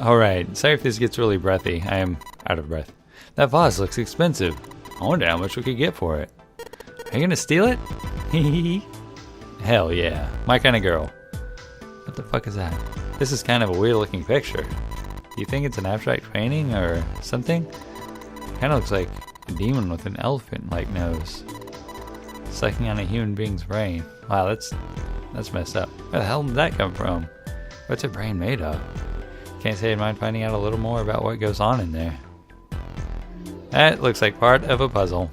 Alright, sorry if this gets really breathy. I am out of breath. That vase looks expensive. I wonder how much we could get for it. Are you gonna steal it? Hell yeah. My kind of girl. What the fuck is that? This is kind of a weird looking picture. Do you think it's an abstract painting or something? Kinda looks like a demon with an elephant-like nose. Sucking on a human being's brain. Wow, that's messed up. Where the hell did that come from? What's a brain made of? Can't say I'd mind finding out a little more about what goes on in there. That looks like part of a puzzle.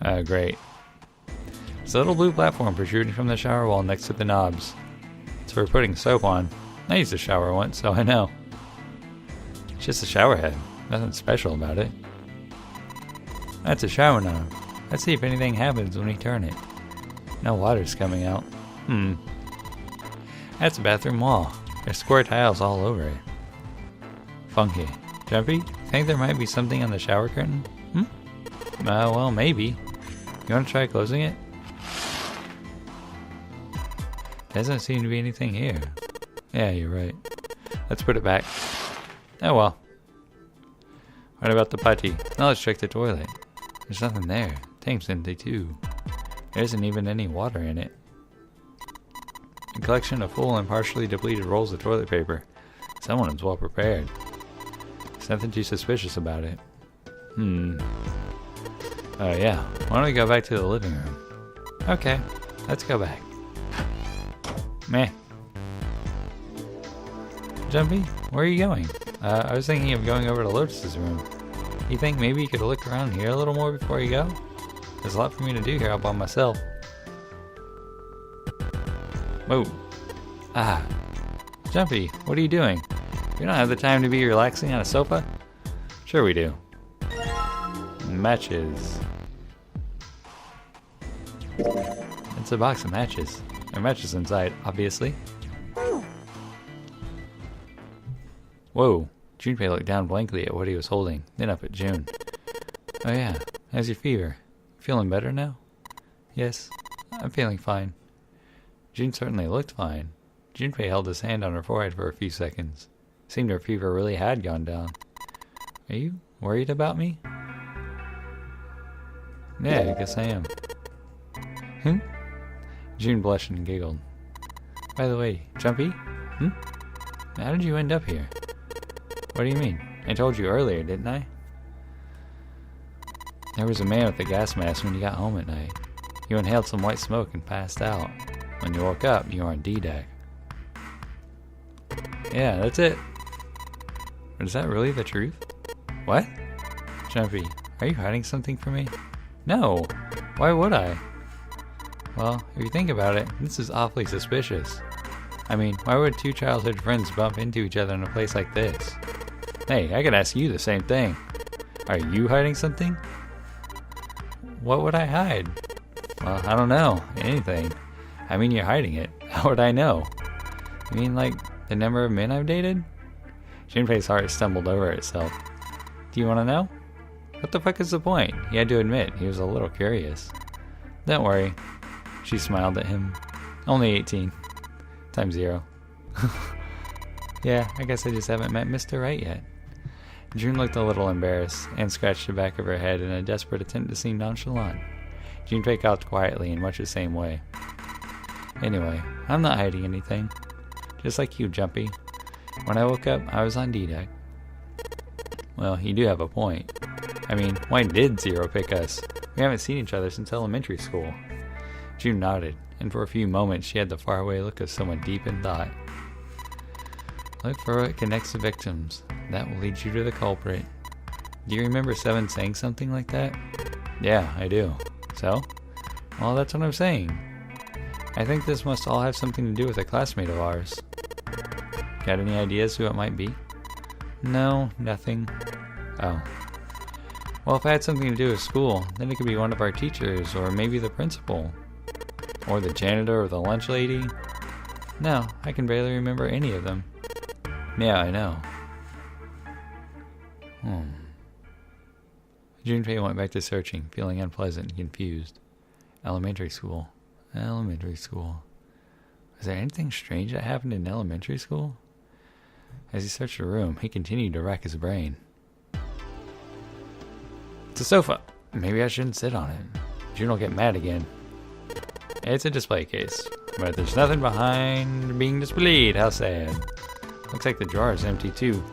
Oh, great. There's a little blue platform protruding from the shower wall next to the knobs. It's for putting soap on. I used a shower once, so I know. It's just a shower head. Nothing special about it. That's a shower knob. Let's see if anything happens when we turn it. No water's coming out. That's a bathroom wall. There's square tiles all over it. Funky. Jumpy, think there might be something on the shower curtain? Well, maybe. You want to try closing it? Doesn't seem to be anything here. Yeah, you're right. Let's put it back. Oh well. What about the putty? Now let's check the toilet. There's nothing there. Tank's empty too. There isn't even any water in it. A collection of full and partially depleted rolls of toilet paper. Someone is well prepared. There's nothing too suspicious about it. Oh yeah. Why don't we go back to the living room? Okay, let's go back. Meh. Jumpy, where are you going? I was thinking of going over to Lotus's room. You think maybe you could look around here a little more before you go? There's a lot for me to do here all by myself. Whoa. Ah. Jumpy, what are you doing? You don't have the time to be relaxing on a sofa? Sure we do. Matches. It's a box of matches. There are matches inside, obviously. Whoa. Junpei looked down blankly at what he was holding, then up at June. Oh yeah, how's your fever? Feeling better now? Yes, I'm feeling fine. June certainly looked fine. Junpei held his hand on her forehead for a few seconds. Seemed her fever really had gone down. Are you worried about me? Yeah, I guess I am. June blushed and giggled. By the way, Jumpy? How did you end up here? What do you mean? I told you earlier, didn't I? There was a man with a gas mask when you got home at night. You inhaled some white smoke and passed out. When you woke up, you were on D-Deck. Yeah, that's it. But is that really the truth? What? Jumpy, are you hiding something from me? No! Why would I? Well, if you think about it, this is awfully suspicious. I mean, why would two childhood friends bump into each other in a place like this? Hey, I could ask you the same thing. Are you hiding something? What would I hide? Well, I don't know. Anything. I mean, you're hiding it. How would I know? You mean like the number of men I've dated? Junpei's heart stumbled over itself. Do you want to know? What the fuck is the point? He had to admit he was a little curious. Don't worry. She smiled at him. Only 18. Times 0. Yeah, I guess I just haven't met Mr. Right yet. June looked a little embarrassed and scratched the back of her head in a desperate attempt to seem nonchalant. Junpei coughed quietly in much the same way. Anyway, I'm not hiding anything. Just like you, Jumpy. When I woke up, I was on D-Deck. Well, you do have a point. I mean, why did Zero pick us? We haven't seen each other since elementary school. June nodded, and for a few moments she had the faraway look of someone deep in thought. Look for what connects the victims. That will lead you to the culprit. Do you remember Seven saying something like that? Yeah, I do. So? Well, that's what I'm saying. I think this must all have something to do with a classmate of ours. Got any ideas who it might be? No, nothing. Oh. Well, if it had something to do with school, then it could be one of our teachers, or maybe the principal. Or the janitor, or the lunch lady. No, I can barely remember any of them. Yeah, I know. Junpei went back to searching, feeling unpleasant and confused. Elementary school. Elementary school. Was there anything strange that happened in elementary school? As he searched the room, he continued to rack his brain. It's a sofa. Maybe I shouldn't sit on it. June will get mad again. It's a display case, but there's nothing behind being displayed. How sad. Looks like the drawer is empty too.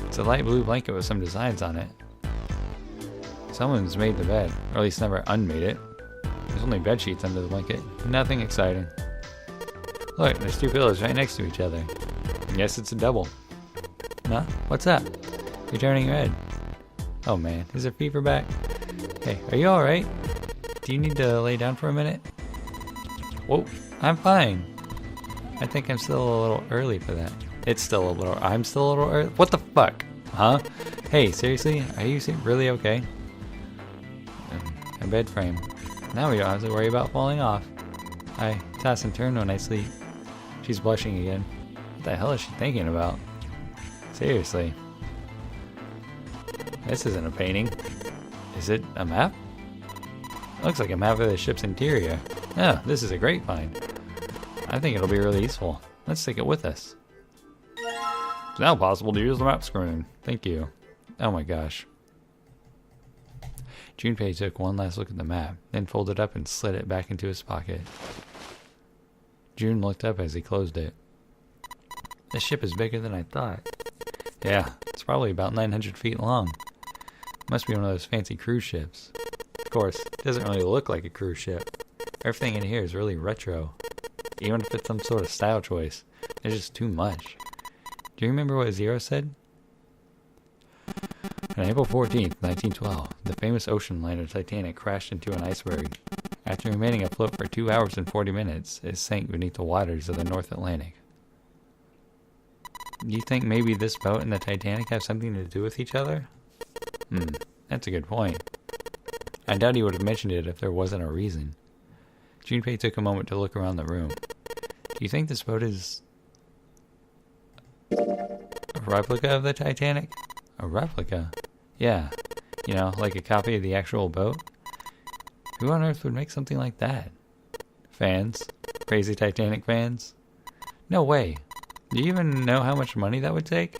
It's a light blue blanket with some designs on it. Someone's made the bed, or at least never unmade it. There's only bed sheets under the blanket. Nothing exciting. Look, there's two pillows right next to each other. Yes, it's a double. Huh? What's up? You're turning red. Oh man, is there fever back? Hey, are you alright? Do you need to lay down for a minute? Whoa, I'm fine. I think I'm still a little early for that. I'm still a little early? What the fuck? Huh? Hey, seriously? Are you really okay? A bed frame. Now we don't have to worry about falling off. I toss and turn when I sleep. She's blushing again. What the hell is she thinking about? Seriously. This isn't a painting. Is it a map? Looks like a map of the ship's interior. Oh, this is a great find. I think it'll be really useful. Let's take it with us. It's now possible to use the map screen. Thank you. Oh my gosh. Junpei took one last look at the map, then folded up and slid it back into his pocket. June looked up as he closed it. This ship is bigger than I thought. Yeah, it's probably about 900 feet long. Must be one of those fancy cruise ships. Of course, it doesn't really look like a cruise ship. Everything in here is really retro. Even if it's some sort of style choice, there's just too much. Do you remember what Zero said? On April 14th, 1912, the famous ocean liner Titanic crashed into an iceberg. After remaining afloat for 2 hours and 40 minutes, it sank beneath the waters of the North Atlantic. Do you think maybe this boat and the Titanic have something to do with each other? That's a good point. I doubt he would have mentioned it if there wasn't a reason. Junpei took a moment to look around the room. Do you think this boat is a replica of the Titanic? A replica? Yeah. You know, like a copy of the actual boat? Who on earth would make something like that? Fans? Crazy Titanic fans? No way. Do you even know how much money that would take?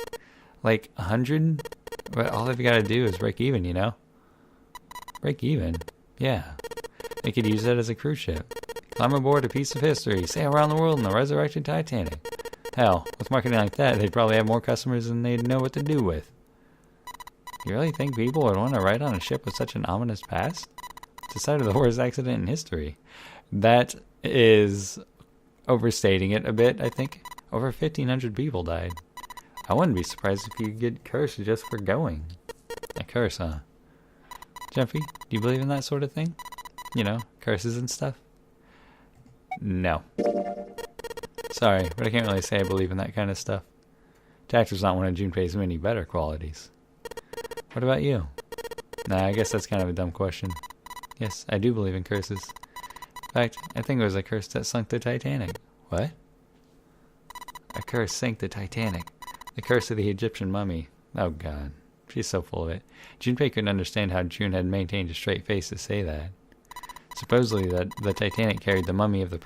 Like 100? But all they've got to do is break even, you know? Break even? Yeah. They could use that as a cruise ship. Climb aboard a piece of history, sail around the world in the resurrected Titanic. Hell, with marketing like that, they'd probably have more customers than they'd know what to do with. You really think people would want to ride on a ship with such an ominous past? It's the site of the worst accident in history. That is overstating it a bit, I think. Over 1,500 people died. I wouldn't be surprised if you could get cursed just for going. A curse, huh? Jeffy, do you believe in that sort of thing? You know, curses and stuff? No. Sorry, but I can't really say I believe in that kind of stuff. Tact was not one of Junpei's many better qualities. What about you? Nah, I guess that's kind of a dumb question. Yes, I do believe in curses. In fact, I think it was a curse that sunk the Titanic. What? A curse sank the Titanic. The curse of the Egyptian mummy. Oh god, she's so full of it. Junpei couldn't understand how June had maintained a straight face to say that. Supposedly that the Titanic carried the mummy of the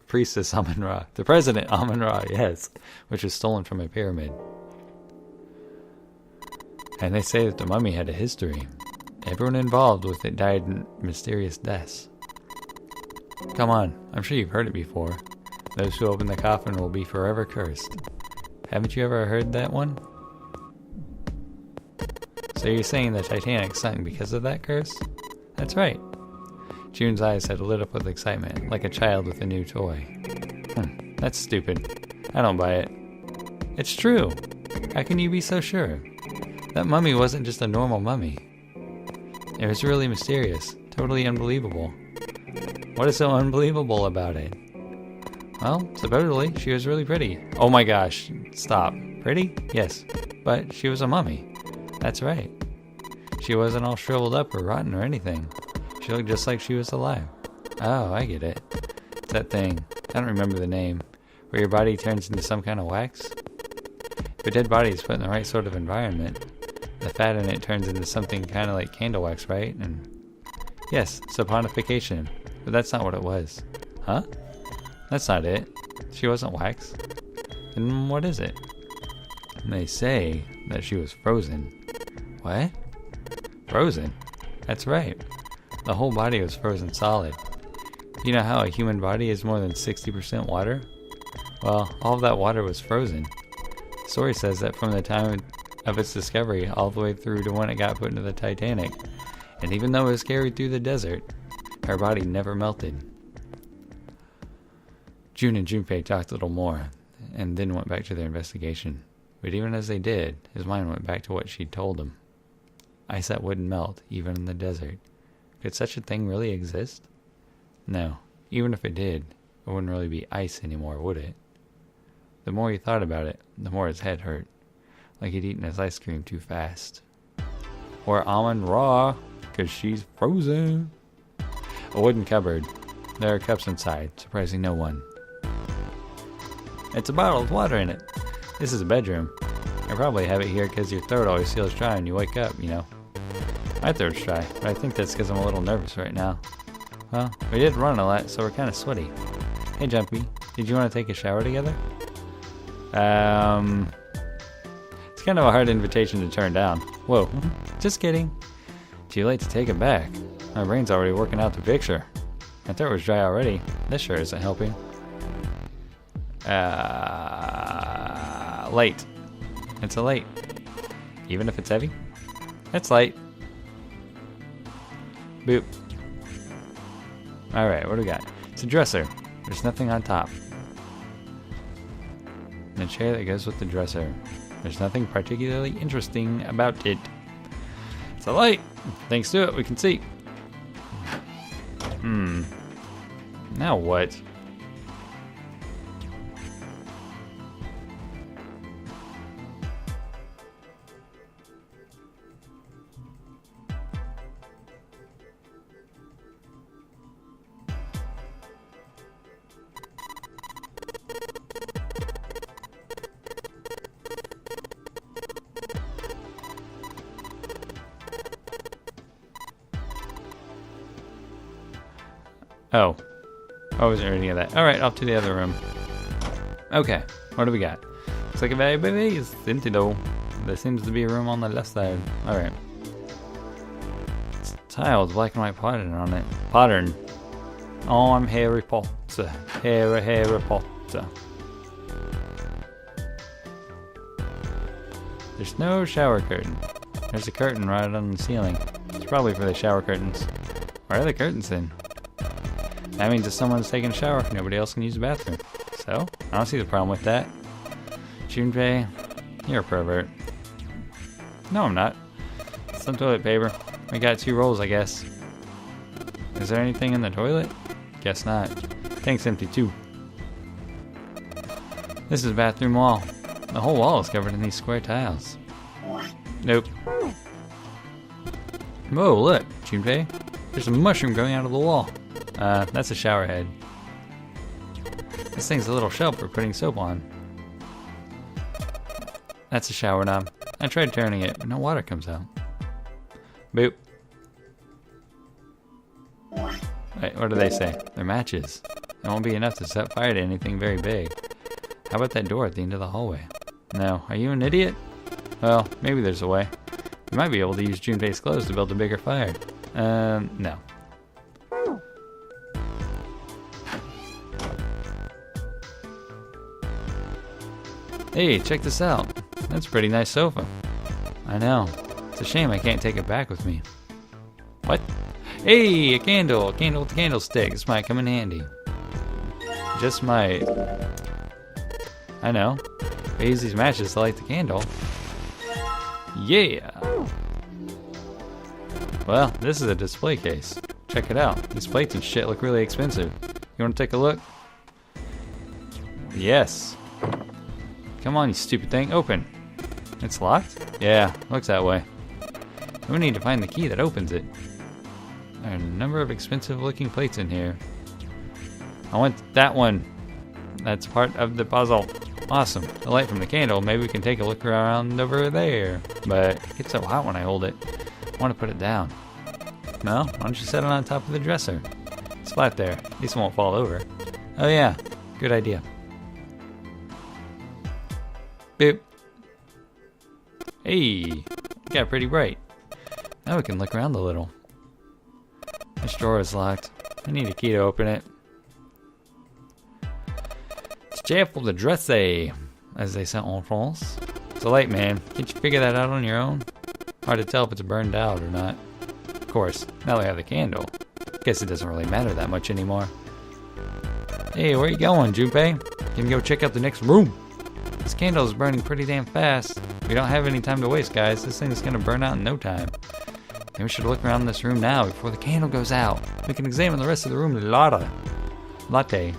priestess Amun-Ra. The president Amun-Ra, yes, which was stolen from a pyramid. And they say that the mummy had a history. Everyone involved with it died in mysterious deaths. Come on, I'm sure you've heard it before. Those who open the coffin will be forever cursed. Haven't you ever heard that one? So you're saying the Titanic sunk because of that curse? That's right. June's eyes had lit up with excitement, like a child with a new toy. That's stupid. I don't buy it. It's true. How can you be so sure? That mummy wasn't just a normal mummy. It was really mysterious, totally unbelievable. What is so unbelievable about it? Well, supposedly, she was really pretty. Oh my gosh, stop. Pretty? Yes, but she was a mummy. That's right. She wasn't all shriveled up or rotten or anything. She looked just like she was alive. Oh, I get it. It's that thing, I don't remember the name, where your body turns into some kind of wax? If a dead body is put in the right sort of environment, the fat in it turns into something kind of like candle wax, right? And Yes, saponification. But that's not what it was. Huh? That's not it. She wasn't wax. Then what is it? They say that she was frozen. What? Frozen? That's right. The whole body was frozen solid. You know how a human body is more than 60% water? Well, all of that water was frozen. The story says that from the time of its discovery all the way through to when it got put into the Titanic, and even though it was carried through the desert, her body never melted. June and Junpei talked a little more, and then went back to their investigation. But even as they did, his mind went back to what she'd told him. Ice that wouldn't melt, even in the desert. Could such a thing really exist? No, even if it did, it wouldn't really be ice anymore, would it? The more he thought about it, the more his head hurt, like he'd eaten his ice cream too fast. Or almond raw, 'cause she's frozen. A wooden cupboard. There are cups inside, surprising no one. It's a bottle with water in it. This is a bedroom. I probably have it here because your throat always feels dry when you wake up, you know. My throat's dry, but I think that's because I'm a little nervous right now. Well, we did run a lot, so we're kind of sweaty. Hey, Jumpy, did you want to take a shower together? It's kind of a hard invitation to turn down. Whoa, just kidding. Too late to take it back. My brain's already working out the picture. My throat was dry already. This sure isn't helping. Light. It's a light. Even if it's heavy? It's light. Boop. Alright, what do we got? It's a dresser. There's nothing on top. And a chair that goes with the dresser. There's nothing particularly interesting about it. It's a light. Thanks to it, we can see. Now what? Oh. I wasn't reading that. Alright, off to the other room. Okay, what do we got? Looks like a very big is empty though. There seems to be a room on the left side. Alright. It's tile with black and white pattern on it. Pattern. Oh, I'm Harry Potter. Harry Potter. There's no shower curtain. There's a curtain right on the ceiling. It's probably for the shower curtains. Why are the curtains in? That means if someone's taking a shower, nobody else can use the bathroom. So, I don't see the problem with that. Junpei, you're a pervert. No, I'm not. Some toilet paper. We got 2 rolls, I guess. Is there anything in the toilet? Guess not. Tank's empty too. This is the bathroom wall. The whole wall is covered in these square tiles. Nope. Whoa, look, Junpei. There's a mushroom growing out of the wall. That's a shower head. This thing's a little shelf for putting soap on. That's a shower knob. I tried turning it, but no water comes out. Boop. Wait, what do they say? They're matches. It won't be enough to set fire to anything very big. How about that door at the end of the hallway? No, are you an idiot? Well, maybe there's a way. You might be able to use Junpei's clothes to build a bigger fire. No. Hey, check this out. That's a pretty nice sofa. I know. It's a shame I can't take it back with me. What? Hey, a candle! A candle with a candlestick. This might come in handy. Just might. I know. I use these matches to light the candle. Yeah! Well, this is a display case. Check it out. These plates and shit look really expensive. You want to take a look? Yes. Come on, you stupid thing. Open. It's locked? Yeah, looks that way. We need to find the key that opens it. There are a number of expensive looking plates in here. I want that one. That's part of the puzzle. Awesome. The light from the candle. Maybe we can take a look around over there. But it gets so hot when I hold it. I want to put it down. No? Why don't you set it on top of the dresser? It's flat there. At least it won't fall over. Oh yeah, good idea. Boop. Hey, got pretty bright. Now we can look around a little. This drawer is locked. I need a key to open it. It's careful the dresser, as they say en France. It's a light, man. Can't you figure that out on your own? Hard to tell if it's burned out or not. Of course, now we have the candle. Guess it doesn't really matter that much anymore. Hey, where you going, Junpei? Can we go check out the next room? This candle is burning pretty damn fast. We don't have any time to waste, guys. This thing is gonna burn out in no time. Maybe we should look around this room now before the candle goes out. We can examine the rest of the room latte.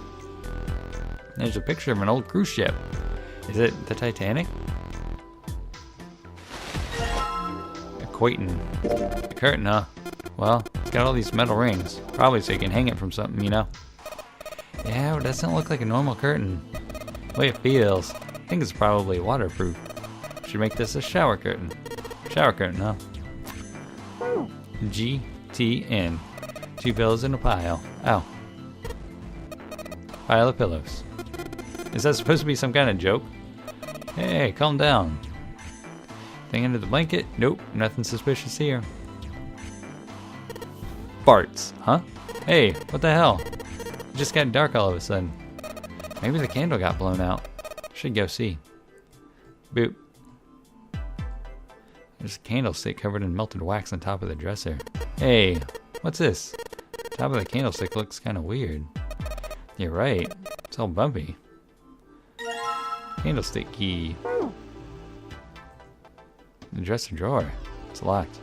There's a picture of an old cruise ship. Is it the Titanic? A curtain. A curtain, huh? Well, it's got all these metal rings. Probably so you can hang it from something, you know? Yeah, it doesn't look like a normal curtain. The way it feels, I think it's probably waterproof. Should make this a shower curtain. Shower curtain, huh? GTN. 2 pillows in a pile. Ow. Pile of pillows. Is that supposed to be some kind of joke? Hey, calm down. Thing under the blanket? Nope, nothing suspicious here. Farts, huh? Hey, what the hell? It just got dark all of a sudden. Maybe the candle got blown out. Should go see. Boop. There's a candlestick covered in melted wax on top of the dresser. Hey, what's this? The top of the candlestick looks kind of weird. You're right. It's all bumpy. Candlestick key. The dresser drawer. It's locked.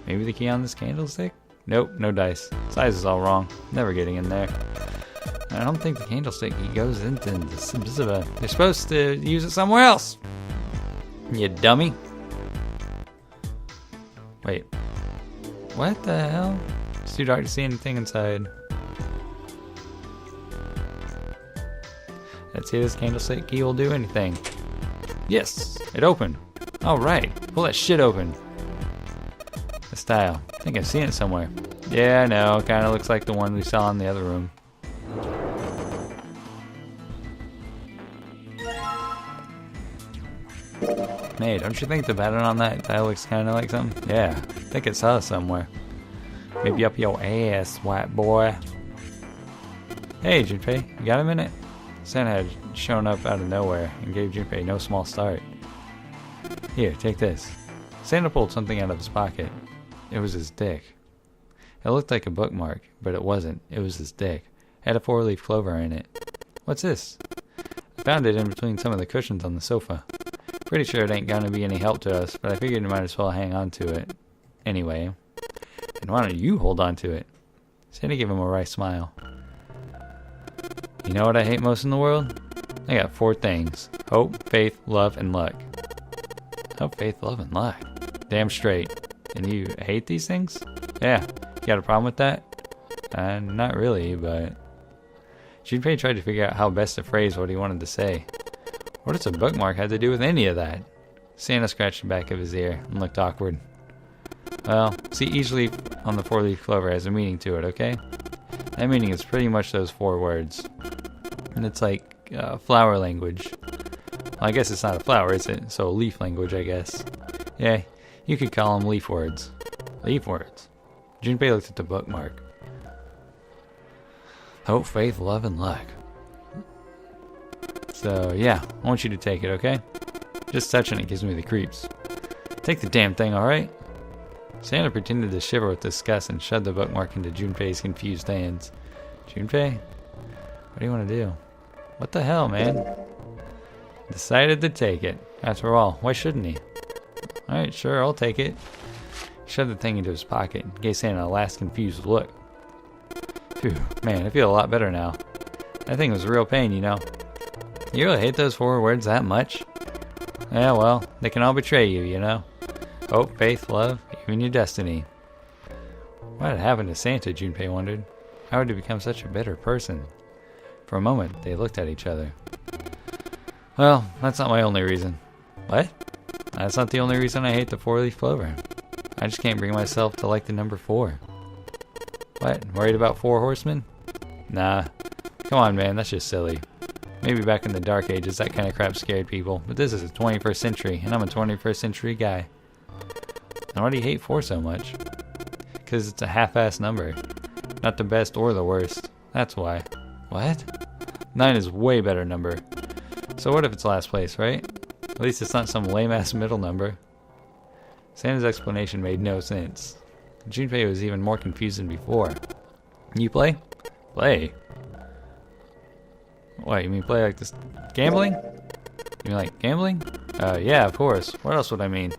Maybe the key on this candlestick? Nope, no dice. Size is all wrong. Never getting in there. I don't think the candlestick key goes into the... They're supposed to use it somewhere else. You dummy. Wait. What the hell? It's too dark to see anything inside. Let's see if this candlestick key will do anything. Yes! It opened. Alright. Pull that shit open. The style. I think I've seen it somewhere. Yeah, I know. Kind of looks like the one we saw in the other room. Hey, don't you think the pattern on that tile looks kind of like something? Yeah, I think it saw it somewhere. Maybe up your ass, white boy. Hey, Junpei, you got a minute? Santa had shown up out of nowhere and gave Junpei no small start. Here, take this. Santa pulled something out of his pocket. It was his dick. It looked like a bookmark, but it wasn't. It was his dick. It had a 4-leaf clover in it. What's this? I found it in between some of the cushions on the sofa. Pretty sure it ain't gonna be any help to us, but I figured you might as well hang on to it. Anyway. And why don't you hold on to it? Santa gave him a wry smile. You know what I hate most in the world? I got 4 things. Hope, faith, love, and luck. Hope, faith, love, and luck. Damn straight. And you hate these things? Yeah. You got a problem with that? Not really, but... Junpei tried to figure out how best to phrase what he wanted to say. What does a bookmark have to do with any of that? Santa scratched the back of his ear and looked awkward. Well, see, each leaf on the 4-leaf clover has a meaning to it, okay? That meaning is pretty much those 4 words. And it's like flower language. Well, I guess it's not a flower, is it? So leaf language, I guess. Yeah, you could call them leaf words. Leaf words. Junpei looked at the bookmark. Hope, faith, love, and luck. So, yeah, I want you to take it, okay? Just touching it gives me the creeps. Take the damn thing, alright? Santa pretended to shiver with disgust and shoved the bookmark into Junpei's confused hands. Junpei? What do you want to do? What the hell, man? Decided to take it. After all, why shouldn't he? Alright, sure, I'll take it. He shoved the thing into his pocket and gave Santa a last confused look. Phew, man, I feel a lot better now. That thing was a real pain, you know. You really hate those 4 words that much? Yeah, well, they can all betray you, you know. Hope, faith, love, even your destiny. What had happened to Santa, Junpei wondered. How had he become such a better person? For a moment, they looked at each other. Well, that's not my only reason. What? That's not the only reason I hate the 4-leaf clover. I just can't bring myself to like the number 4. What? Worried about 4 horsemen? Nah. Come on, man. That's just silly. Maybe back in the Dark Ages, that kind of crap scared people. But this is the 21st century, and I'm a 21st century guy. And why do you hate 4 so much? Because it's a half-ass number. Not the best or the worst. That's why. What? 9 is way better number. So what if it's last place, right? At least it's not some lame-ass middle number. Santa's explanation made no sense. Junpei was even more confused than before. You play? Play? What, you mean play like this? Gambling? You mean like gambling? Yeah, of course. What else would I mean?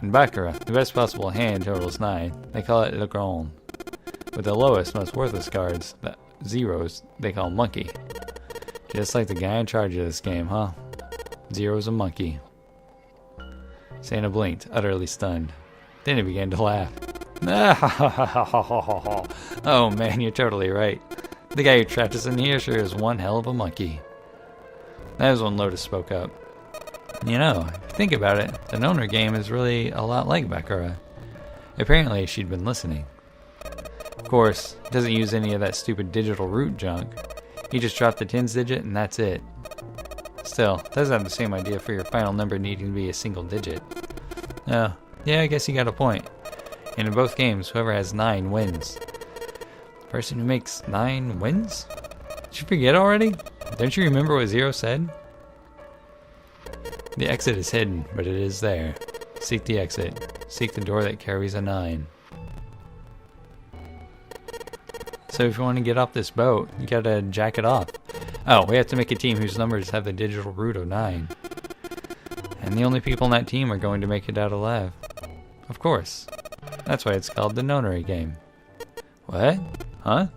In Baccarat, the best possible hand totals 9. They call it Le Grand. With the lowest, most worthless cards, the zeros, they call monkey. Just like the guy in charge of this game, huh? Zero's a monkey. Santa blinked, utterly stunned. Then he began to laugh. Oh man, you're totally right. The guy who trapped us in here sure is one hell of a monkey. That was when Lotus spoke up. You know, if you think about it, the Nonner game is really a lot like Baccarat. Apparently, she'd been listening. Of course, it doesn't use any of that stupid digital root junk. You just drop the tens digit and that's it. Still, it does have the same idea for your final number needing to be a single digit. Oh, yeah, I guess you got a point. And in both games, whoever has 9 wins. The person who makes 9 wins? Did you forget already? Don't you remember what Zero said? The exit is hidden, but it is there. Seek the exit. Seek the door that carries a 9. So if you want to get off this boat, you gotta jack it off. Oh, we have to make a team whose numbers have the digital root of 9. And the only people in that team are going to make it out alive. Of course. That's why it's called the Nonnery game. What? Huh?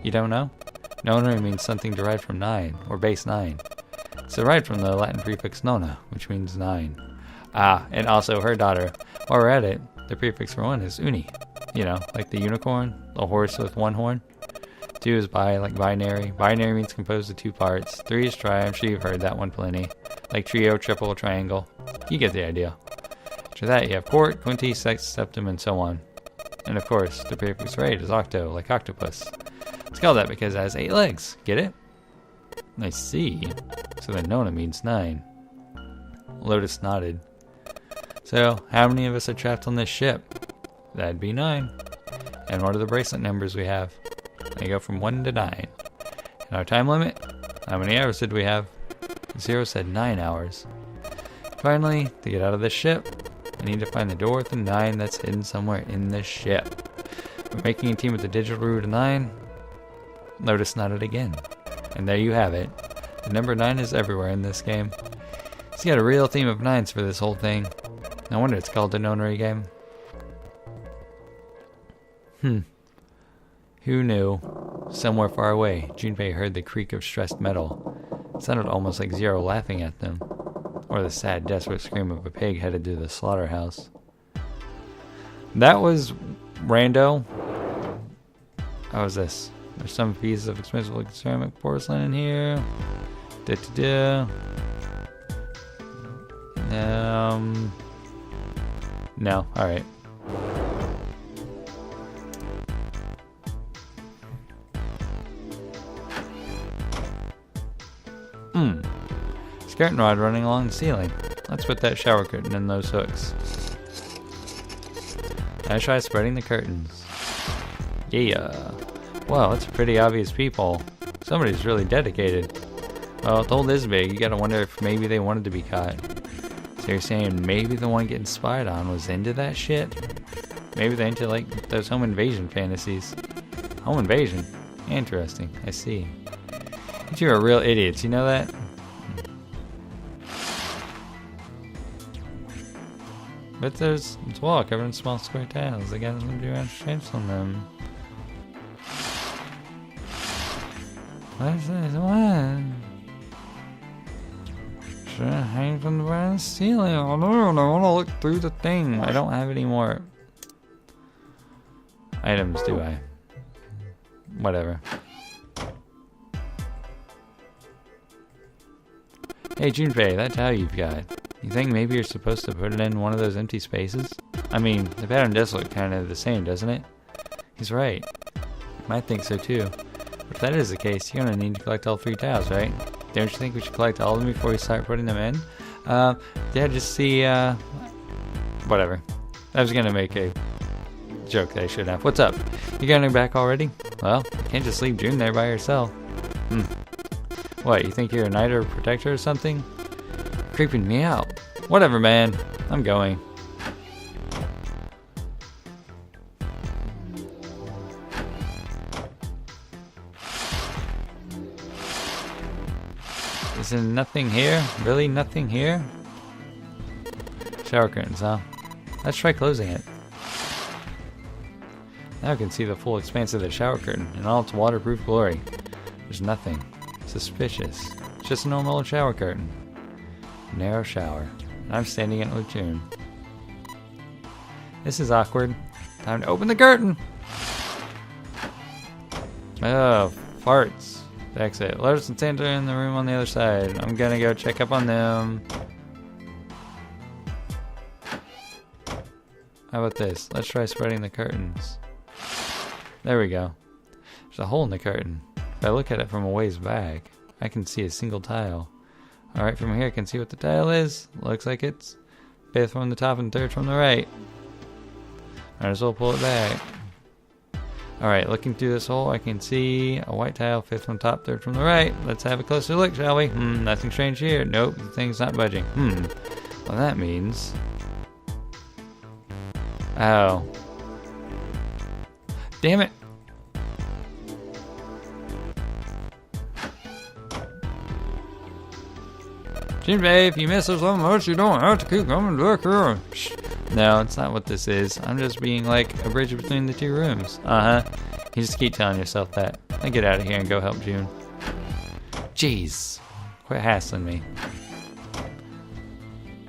You don't know? Nonnery means something derived from 9, or base 9. It's derived from the Latin prefix nona, which means 9. Ah, and also her daughter. While we're at it, the prefix for 1 is uni. You know, like the unicorn, the horse with 1 horn. 2 is like binary. Binary means composed of 2 parts. 3 is tri, I'm sure you've heard that one plenty. Like trio, triple, triangle. You get the idea. After that, you have quart, quinty, sext, septum, and so on. And of course, the prefix for 8 is octo, like octopus. It's called that because it has 8 legs. Get it? I see. So then Nona means 9. Lotus nodded. So, how many of us are trapped on this ship? That'd be 9. And what are the bracelet numbers we have? They go from 1 to 9. And our time limit? How many hours did we have? Zero said 9 hours. Finally, to get out of this ship, I need to find the door with the 9 that's hidden somewhere in this ship. We're making a team with the digital root of 9. Lotus nodded again. And there you have it. The number 9 is everywhere in this game. He's got a real theme of 9s for this whole thing. No wonder it's called the Nonnery game. Who knew? Somewhere far away, Junpei heard the creak of stressed metal. It sounded almost like Zero laughing at them. Or the sad, desperate scream of a pig headed to the slaughterhouse. That was rando. How was this? There's some pieces of expensive ceramic porcelain in here. No, alright. Skeleton rod running along the ceiling. Let's put that shower curtain in those hooks. I try spreading the curtains. Yeah. Wow, that's pretty obvious people. Somebody's really dedicated. Well, the hole this big, you gotta wonder if maybe they wanted to be caught. So you're saying maybe the one getting spied on was into that shit? Maybe they're into like those home invasion fantasies. Home invasion? Interesting, I see. But you're a real idiot, you know that? But there's a wall covered in small square tiles. The guys want to do round shapes on them. What is this? What? Should I hang from the round ceiling? I don't know. I want to look through the thing. I don't have any more items, do I? Whatever. Hey Junpei, that towel you've got. You think maybe you're supposed to put it in one of those empty spaces? I mean, the pattern does look kind of the same, doesn't it? He's right. Might think so too. But if that is the case, you're gonna need to collect all 3 tiles, right? Don't you think we should collect all of them before we start putting them in? Yeah, just see, whatever. I was gonna make a joke that I should have. What's up? You getting back already? Well, you can't just leave June there by herself. What, you think you're a knight or a protector or something? Creeping me out. Whatever, man. I'm going. Is there nothing here? Really nothing here? Shower curtains, huh? Let's try closing it. Now I can see the full expanse of the shower curtain in all its waterproof glory. There's nothing suspicious. It's just a normal shower curtain. Narrow shower. And I'm standing in it with June. This is awkward. Time to open the curtain! Oh, farts. Exit. Lotus and Santa are in the room on the other side. I'm gonna go check up on them. How about this? Let's try spreading the curtains. There we go. There's a hole in the curtain. If I look at it from a ways back, I can see a single tile. Alright, from here I can see what the tile is. Looks like it's 5th from the top and 3rd from the right. Might as well pull it back. Alright, looking through this hole, I can see a white tile, 5th from top, 3rd from the right. Let's have a closer look, shall we? Nothing strange here. Nope, the thing's not budging. Well, that means... Oh. Damn it! Jim Bay, if you miss us so much, you don't have to keep coming back here. No, it's not what this is. I'm just being like a bridge between the 2 rooms. You just keep telling yourself that. Then get out of here and go help June. Jeez. Quit hassling me.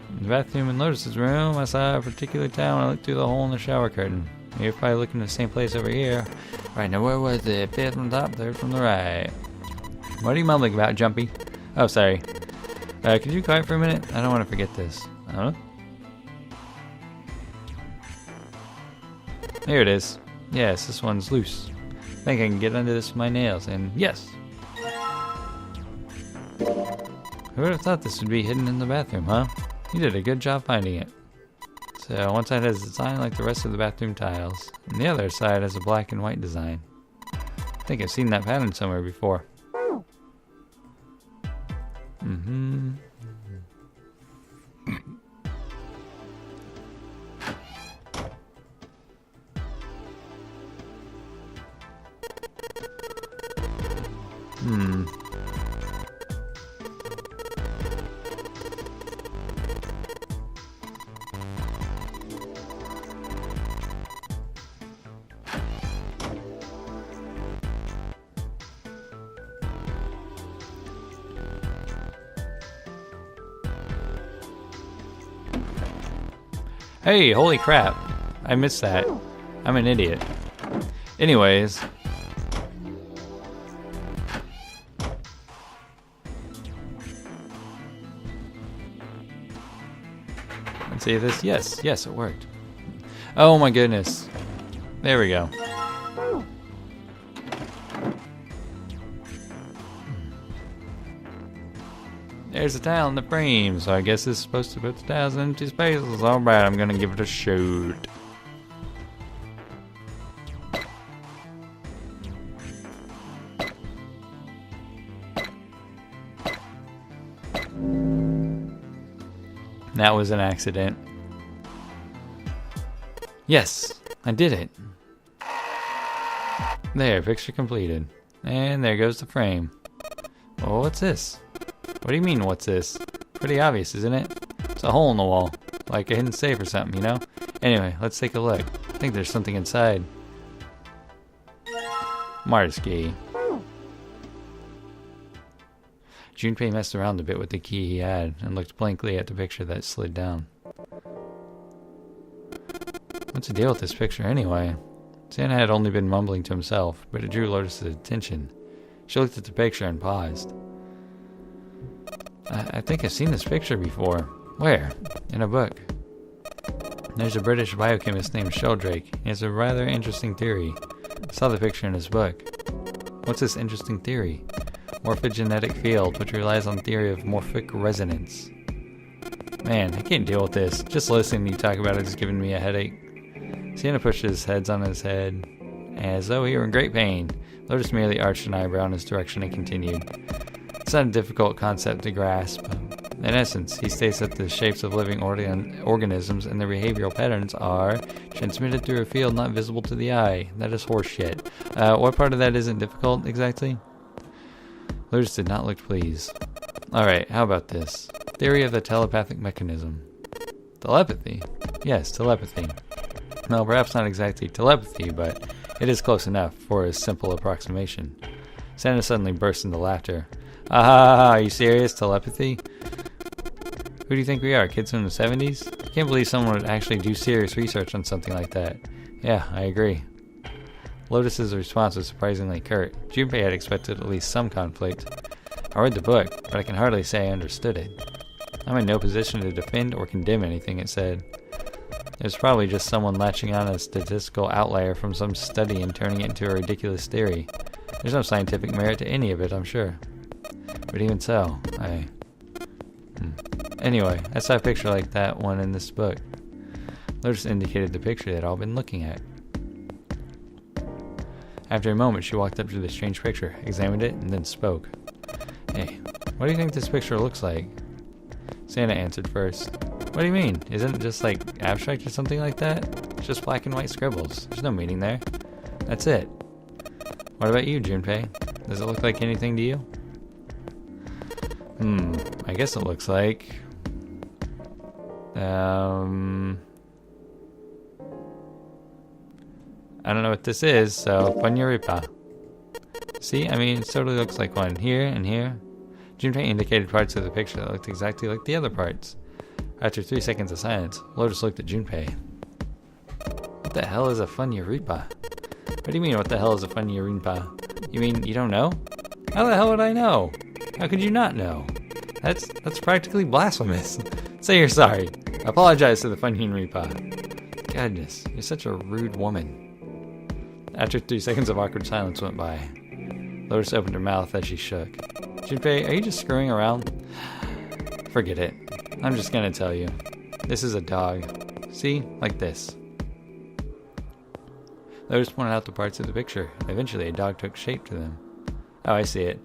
In the bathroom in Lotus's room, I saw a particular towel when I looked through the hole in the shower curtain. You're probably looking in the same place over here. Right, now where was it? 5th from the top, 3rd from the right. What are you mumbling about, Jumpy? Oh, sorry. Could you quiet for a minute? I don't want to forget this. Here it is. Yes, this one's loose. I think I can get under this with my nails, and yes! Who would have thought this would be hidden in the bathroom, huh? You did a good job finding it. So, one side has a design like the rest of the bathroom tiles, and the other side has a black and white design. I think I've seen that pattern somewhere before. Hey, holy crap. I missed that. I'm an idiot. Anyways. Let's see if this... Yes, it worked. Oh my goodness. There we go. There's a tile in the frame, so I guess it's supposed to put the tiles in empty spaces. Alright, I'm gonna give it a shoot. That was an accident. Yes, I did it. There, picture completed. And there goes the frame. Oh, what's this? What do you mean, what's this? Pretty obvious, isn't it? It's a hole in the wall. Like a hidden safe or something, you know? Anyway, let's take a look. I think there's something inside. Marty's key. Junpei messed around a bit with the key he had and looked blankly at the picture that slid down. What's the deal with this picture anyway? Santa had only been mumbling to himself, but it drew Lotus's attention. She looked at the picture and paused. I think I've seen this picture before. Where? In a book. There's a British biochemist named Sheldrake. He has a rather interesting theory. Saw the picture in his book. What's this interesting theory? Morphogenetic field, which relies on theory of morphic resonance. Man, I can't deal with this. Just listening to you talk about it is giving me a headache. Sienna pushed his head on his head, as though he were in great pain. Lotus merely arched an eyebrow in his direction and continued. It's not a difficult concept to grasp. In essence, he states that the shapes of living organisms and their behavioral patterns are transmitted through a field not visible to the eye. That is horseshit. What part of that isn't difficult, exactly? Lotus did not look pleased. Alright, how about this? Theory of the telepathic mechanism. Telepathy? Yes, telepathy. Well, perhaps not exactly telepathy, but it is close enough for a simple approximation. Santa suddenly burst into laughter. Ah, are you serious? Telepathy? Who do you think we are, kids from the 70s? I can't believe someone would actually do serious research on something like that. Yeah, I agree. Lotus's response was surprisingly curt. Junpei had expected at least some conflict. I read the book, but I can hardly say I understood it. I'm in no position to defend or condemn anything it said. It was probably just someone latching on a statistical outlier from some study and turning it into a ridiculous theory. There's no scientific merit to any of it, I'm sure. But even so, Anyway, I saw a picture like that one in this book. Lotus indicated the picture they'd all been looking at. After a moment, she walked up to the strange picture, examined it, and then spoke. Hey, what do you think this picture looks like? Santa answered first. What do you mean? Isn't it just like abstract or something like that? It's just black and white scribbles. There's no meaning there. That's it. What about you, Junpei? Does it look like anything to you? I guess it looks like... I don't know what this is, so Panyaripa. See, I mean, it totally looks like one. Here and here. Junpei indicated parts of the picture that looked exactly like the other parts. After 3 seconds of silence, Lotus looked at Junpei. What the hell is a Panyaripa? What do you mean, what the hell is a Panyaripa? You mean you don't know? How the hell would I know? How could you not know? That's practically blasphemous. Say you're sorry. Apologize to the Panyaripa. Goodness, you're such a rude woman. After 3 seconds of awkward silence went by, Lotus opened her mouth as she shook. Junpei, are you just screwing around? Forget it. I'm just gonna tell you. This is a dog. See? Like this. Lotus pointed out the parts of the picture. Eventually, a dog took shape to them. Oh, I see it.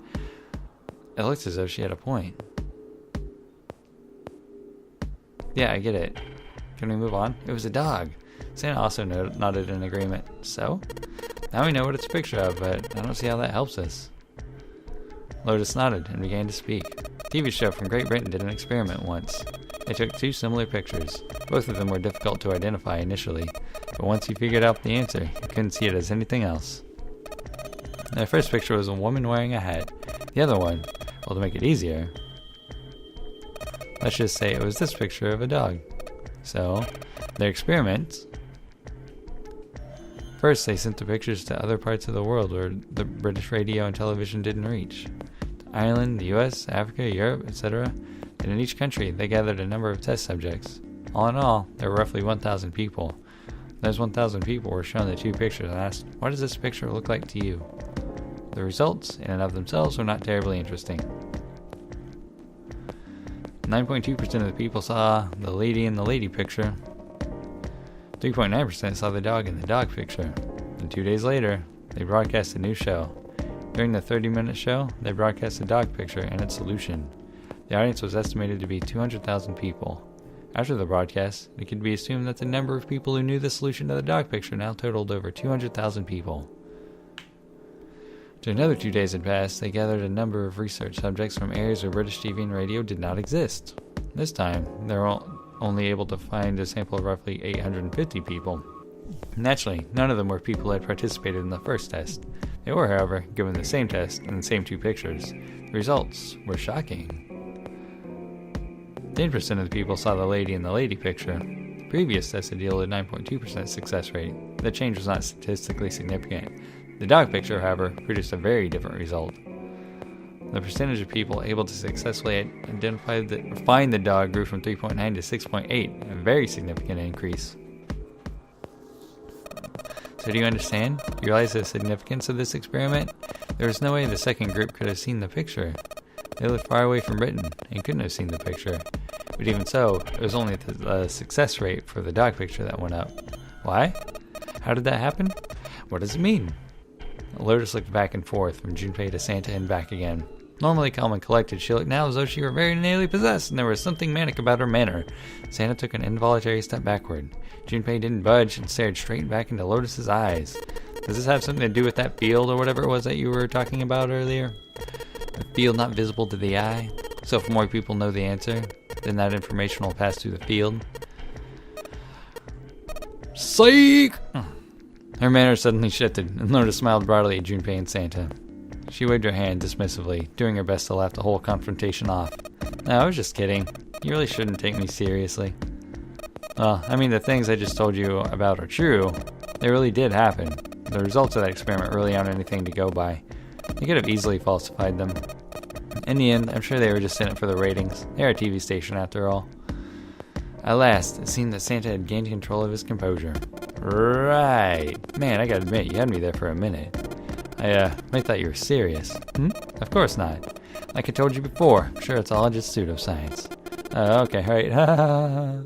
It looks as though she had a point. Yeah, I get it. Can we move on? It was a dog. Santa also nodded in agreement. So? Now we know what it's a picture of, but I don't see how that helps us. Lotus nodded and began to speak. A TV show from Great Britain did an experiment once. They took 2 similar pictures. Both of them were difficult to identify initially, but once you figured out the answer, you couldn't see it as anything else. The first picture was a woman wearing a hat. The other one, well, to make it easier, let's just say it was this picture of a dog. So, their experiments... First, they sent the pictures to other parts of the world where the British radio and television didn't reach. Ireland, the US, Africa, Europe, etc. And in each country, they gathered a number of test subjects. All in all, there were roughly 1,000 people. Those 1,000 people were shown the 2 pictures and asked, what does this picture look like to you? The results, in and of themselves, were not terribly interesting. 9.2% of the people saw the lady in the lady picture. 3.9% saw the dog in the dog picture. And 2 days later, they broadcast a new show. During the 30-minute show, they broadcast the dog picture and its solution. The audience was estimated to be 200,000 people. After the broadcast, it could be assumed that the number of people who knew the solution to the dog picture now totaled over 200,000 people. After another 2 days had passed, they gathered a number of research subjects from areas where British TV and radio did not exist. This time, they were only able to find a sample of roughly 850 people. Naturally, none of them were people who had participated in the first test. They were, however, given the same test and the same 2 pictures. The results were shocking. 10% of the people saw the lady in the lady picture. The previous test had yielded 9.2% success rate. The change was not statistically significant. The dog picture, however, produced a very different result. The percentage of people able to successfully find the dog grew from 3.9 to 6.8, a very significant increase. So do you understand? You realize the significance of this experiment? There was no way the second group could have seen the picture. They lived far away from Britain and couldn't have seen the picture. But even so, it was only the success rate for the dog picture that went up. Why? How did that happen? What does it mean? Lotus looked back and forth from Junpei to Santa and back again. Normally calm and collected, she looked now as though she were very nearly possessed, and there was something manic about her manner. Santa took an involuntary step backward. Junpei didn't budge and stared straight back into Lotus's eyes. Does this have something to do with that field or whatever it was that you were talking about earlier? A field not visible to the eye? So if more people know the answer, then that information will pass through the field? Psych! Her manner suddenly shifted, and Lotus smiled broadly at Junpei and Santa. She waved her hand dismissively, doing her best to laugh the whole confrontation off. No, I was just kidding. You really shouldn't take me seriously. Well, I mean, the things I just told you about are true. They really did happen. The results of that experiment really aren't anything to go by. You could have easily falsified them. In the end, I'm sure they were just in it for the ratings. They're a TV station after all. At last, it seemed that Santa had gained control of his composure. Right. Man, I gotta admit, you had me there for a minute. I thought you were serious. Of course not. Like I told you before, I'm sure it's all just pseudoscience. Okay, right.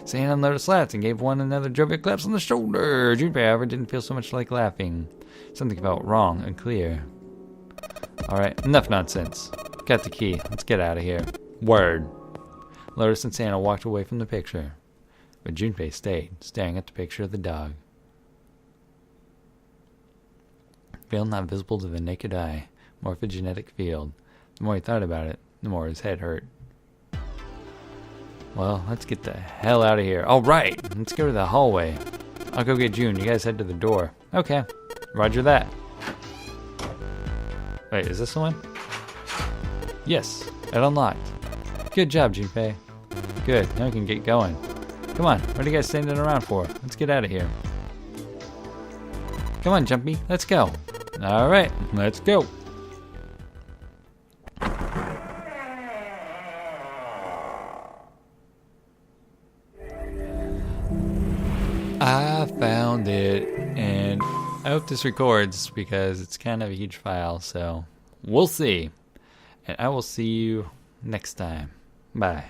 Santa and Lotus laughed and gave one another jovial claps on the shoulder. Junpei, however, didn't feel so much like laughing. Something felt wrong and clear. Alright, enough nonsense. Got the key. Let's get out of here. Word. Lotus and Santa walked away from the picture, but Junpei stayed, staring at the picture of the dog. Field not visible to the naked eye. Morphogenetic field. The more he thought about it, the more his head hurt. Well, let's get the hell out of here. Alright, let's go to the hallway. I'll go get June. You guys head to the door. Okay, roger that. Wait, is this the one? Yes, it unlocked. Good job, Junpei. Good, now we can get going. Come on, what are you guys standing around for? Let's get out of here. Come on, Jumpy, let's go. Alright, let's go. I found it, and I hope this records because it's kind of a huge file, so we'll see. And I will see you next time. Bye.